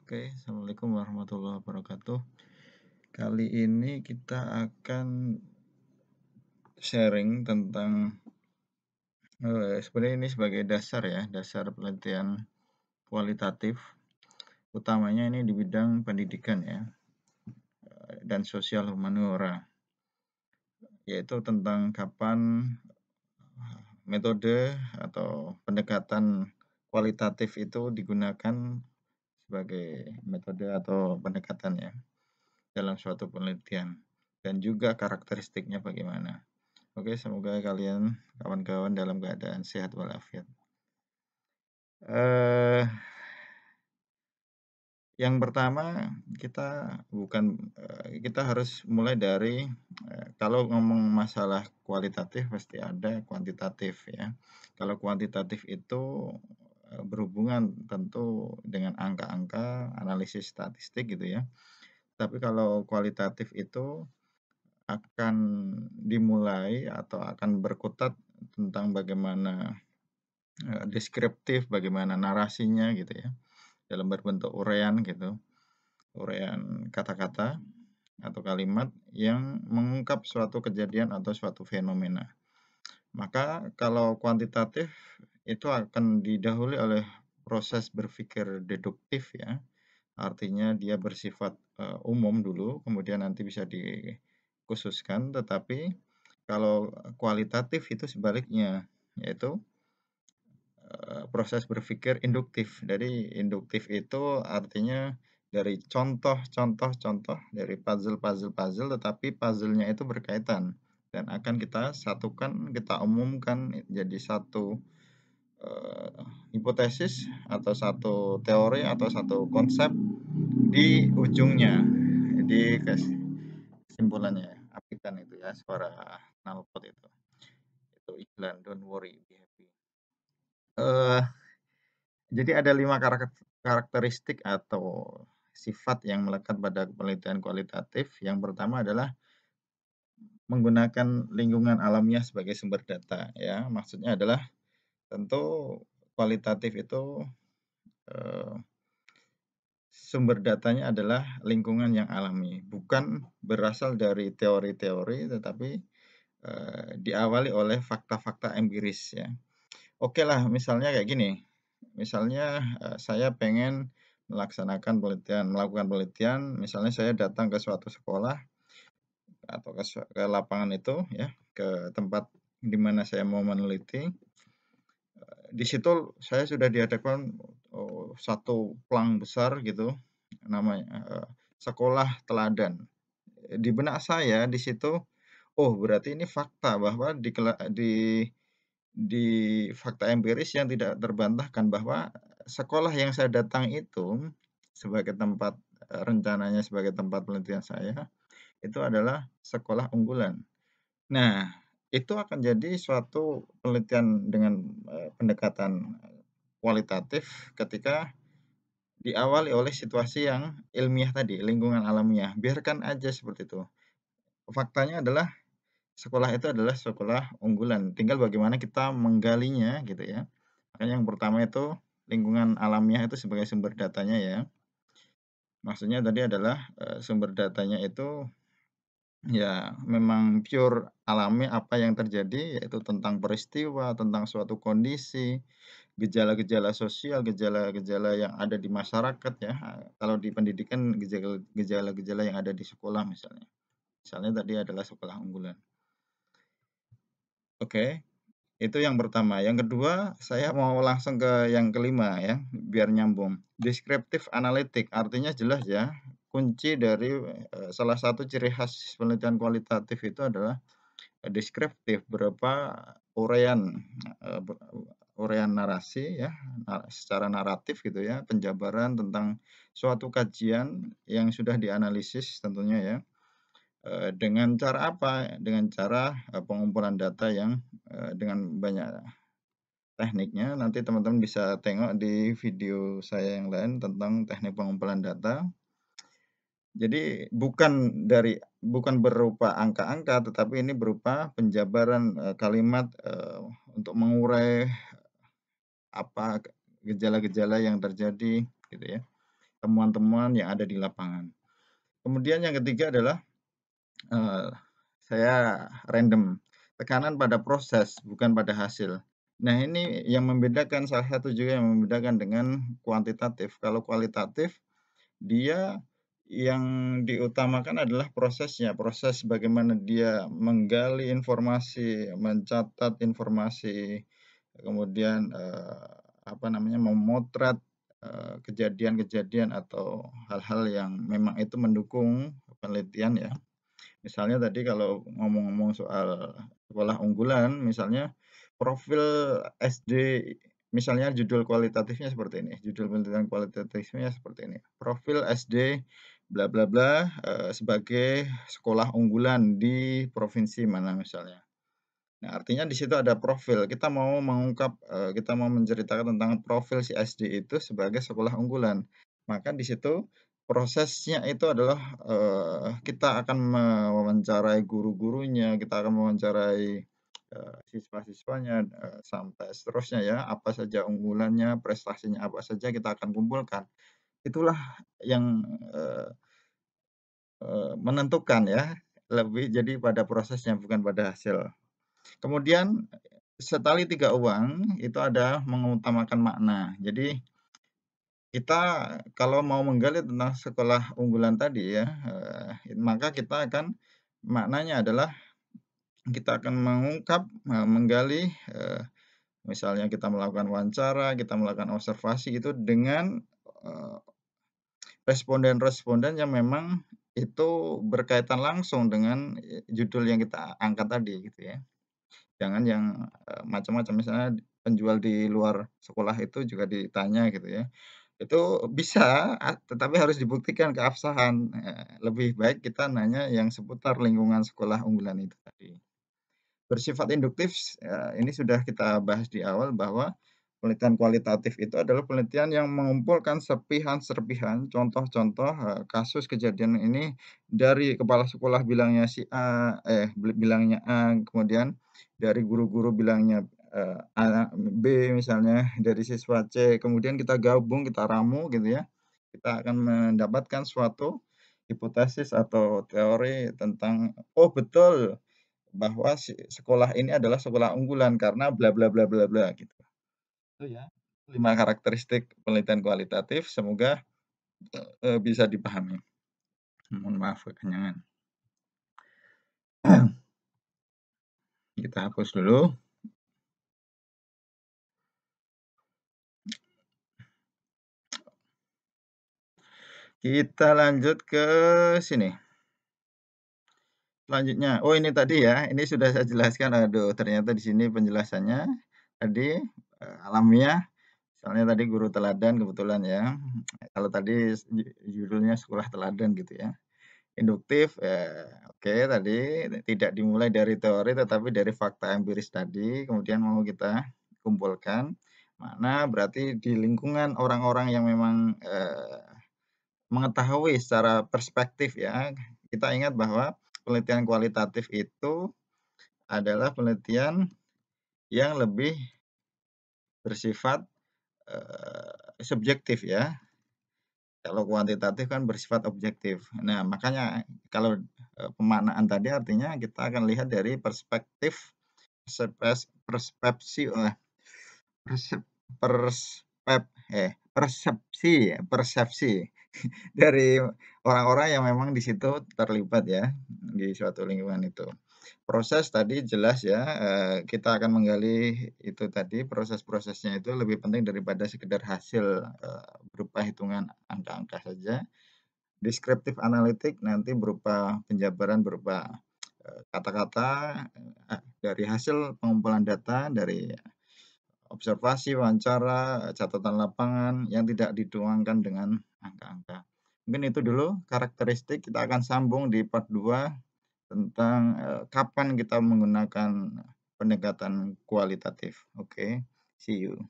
Oke, Assalamualaikum warahmatullahi wabarakatuh. Kali ini kita akan sharing tentang sebenarnya ini sebagai dasar ya, dasar penelitian kualitatif, utamanya ini di bidang pendidikan ya, dan sosial humaniora, yaitu tentang kapan metode atau pendekatan kualitatif itu digunakan sebagai metode atau pendekatan ya dalam suatu penelitian dan juga karakteristiknya bagaimana. Oke, semoga kalian kawan-kawan dalam keadaan sehat walafiat. Eh, yang pertama kita harus mulai dari kalau ngomong masalah kualitatif pasti ada kuantitatif ya. Kalau kuantitatif itu berhubungan tentu dengan angka-angka, analisis statistik gitu ya. Tapi kalau kualitatif itu akan dimulai atau akan berkutat tentang bagaimana deskriptif, bagaimana narasinya gitu ya, dalam berbentuk uraian gitu, uraian kata-kata atau kalimat yang mengungkap suatu kejadian atau suatu fenomena. Maka kalau kuantitatif itu akan didahului oleh proses berpikir deduktif ya, artinya dia bersifat umum dulu, kemudian nanti bisa dikhususkan, tetapi kalau kualitatif itu sebaliknya, yaitu proses berpikir induktif. Jadi induktif itu artinya dari contoh-contoh dari puzzle, tetapi puzzle-nya itu berkaitan dan akan kita satukan, kita umumkan jadi satu hipotesis atau satu teori atau satu konsep di ujungnya, di kesimpulannya. Apikan itu ya, suara knalpot itu iklan, don't worry, be happy. Eh, Jadi ada 5 karakteristik atau sifat yang melekat pada penelitian kualitatif. Yang pertama adalah menggunakan lingkungan alamiah sebagai sumber data ya. Maksudnya adalah tentu kualitatif itu eh, sumber datanya adalah lingkungan yang alami, bukan berasal dari teori-teori tetapi diawali oleh fakta-fakta empiris ya. Oke lah, misalnya kayak gini. Misalnya saya pengen melakukan penelitian, misalnya saya datang ke suatu sekolah atau ke lapangan itu ya, ke tempat di mana saya mau meneliti. Di situ saya sudah dihadapkan satu plang besar gitu, namanya sekolah teladan. Di benak saya di situ, oh berarti ini fakta bahwa di fakta empiris yang tidak terbantahkan bahwa sekolah yang saya datang itu sebagai tempat rencananya sebagai tempat penelitian saya, itu adalah sekolah unggulan. Nah, itu akan jadi suatu penelitian dengan pendekatan kualitatif ketika diawali oleh situasi yang ilmiah tadi, lingkungan alamiah. Biarkan aja seperti itu. Faktanya adalah sekolah itu adalah sekolah unggulan, tinggal bagaimana kita menggalinya gitu ya. Makanya yang pertama itu lingkungan alamiah itu sebagai sumber datanya ya. Maksudnya tadi adalah sumber datanya itu ya memang pure alami apa yang terjadi, yaitu tentang peristiwa, tentang suatu kondisi, gejala-gejala sosial, gejala-gejala yang ada di masyarakat ya. Kalau di pendidikan gejala-gejala yang ada di sekolah misalnya. Misalnya tadi adalah sekolah unggulan. Oke. Itu yang pertama. Yang kedua, saya mau langsung ke yang kelima ya, biar nyambung. Descriptive analytic, artinya jelas ya, kunci dari salah satu ciri khas penelitian kualitatif itu adalah deskriptif, berupa uraian uraian narasi ya, secara naratif gitu ya, penjabaran tentang suatu kajian yang sudah dianalisis tentunya ya. Dengan cara apa? Dengan cara pengumpulan data yang dengan banyak tekniknya. Nanti teman-teman bisa tengok di video saya yang lain tentang teknik pengumpulan data. Jadi bukan berupa angka-angka, tetapi ini berupa penjabaran kalimat untuk mengurai apa gejala-gejala yang terjadi gitu ya. temuan-temuan yang ada di lapangan. Kemudian yang ketiga adalah, eee, saya random, tekanan pada proses bukan pada hasil. Nah ini yang membedakan, salah satu juga yang membedakan dengan kuantitatif. Kalau kualitatif dia yang diutamakan adalah prosesnya, proses bagaimana dia menggali informasi, mencatat informasi, kemudian, memotret, kejadian-kejadian atau hal-hal yang memang itu mendukung penelitian ya. Misalnya tadi kalau ngomong-ngomong soal sekolah unggulan, misalnya profil SD, misalnya judul kualitatifnya seperti ini, judul penelitian kualitatifnya seperti ini, profil SD bla bla bla, sebagai sekolah unggulan di provinsi mana misalnya. Nah, artinya di situ ada profil, kita mau mengungkap, kita mau menceritakan tentang profil si SD itu sebagai sekolah unggulan. Maka di situ prosesnya itu adalah, kita akan mewawancarai guru-gurunya, kita akan mewawancarai, siswa-siswanya, sampai seterusnya ya, apa saja unggulannya, prestasinya apa saja kita akan kumpulkan. Itulah yang, eee menentukan ya, lebih jadi pada prosesnya bukan pada hasil. Kemudian setali tiga uang itu ada mengutamakan makna. Jadi kita kalau mau menggali tentang sekolah unggulan tadi ya, maka kita akan maknanya adalah kita akan mengungkap, menggali, misalnya kita melakukan wawancara, kita melakukan observasi itu dengan, eee, responden-responden yang memang itu berkaitan langsung dengan, judul yang kita angkat tadi gitu ya. Jangan yang, macam-macam, misalnya penjual di luar sekolah itu juga ditanya gitu ya. Itu bisa, tetapi harus dibuktikan keabsahan, lebih baik kita nanya yang seputar lingkungan sekolah unggulan itu tadi. Bersifat induktif, ini sudah kita bahas di awal bahwa penelitian kualitatif itu adalah penelitian yang mengumpulkan serpihan-serpihan, contoh-contoh, kasus kejadian ini dari kepala sekolah bilangnya si A, bilangnya A, kemudian dari guru-guru bilangnya, A, B misalnya, dari siswa C, kemudian kita gabung, kita ramu gitu ya, kita akan mendapatkan suatu hipotesis atau teori tentang, "Oh betul, bahwa si sekolah ini adalah sekolah unggulan karena bla bla bla bla bla," gitu. Itu ya, 5 karakteristik penelitian kualitatif, semoga, bisa dipahami. Mohon maaf kekenyangan. Kita hapus dulu. Kita lanjut ke sini, selanjutnya. Oh ini tadi ya, ini sudah saya jelaskan, aduh ternyata di sini penjelasannya tadi, alamiah, misalnya tadi guru teladan kebetulan ya, kalau tadi judulnya sekolah teladan gitu ya. Induktif, oke tadi tidak dimulai dari teori tetapi dari fakta empiris tadi, kemudian mau kita kumpulkan, mana berarti di lingkungan orang-orang yang memang, mengetahui secara perspektif ya. Kita ingat bahwa penelitian kualitatif itu adalah penelitian yang lebih bersifat, subjektif ya. Kalau kuantitatif kan bersifat objektif. Nah, makanya kalau, pemaknaan tadi artinya kita akan lihat dari perspektif persepsi persep perspep persepsi dari orang-orang yang memang di situ terlibat ya, di suatu lingkungan itu. Proses tadi jelas ya, kita akan menggali itu tadi, proses-prosesnya itu lebih penting daripada sekedar hasil, berupa hitungan angka-angka saja. Deskriptif analitik nanti berupa penjabaran berupa, kata-kata, dari hasil pengumpulan data, dari observasi, wawancara, catatan lapangan yang tidak dituangkan dengan angka-angka. Mungkin itu dulu karakteristik, kita akan sambung di part 2 tentang, kapan kita menggunakan pendekatan kualitatif. Oke, see you.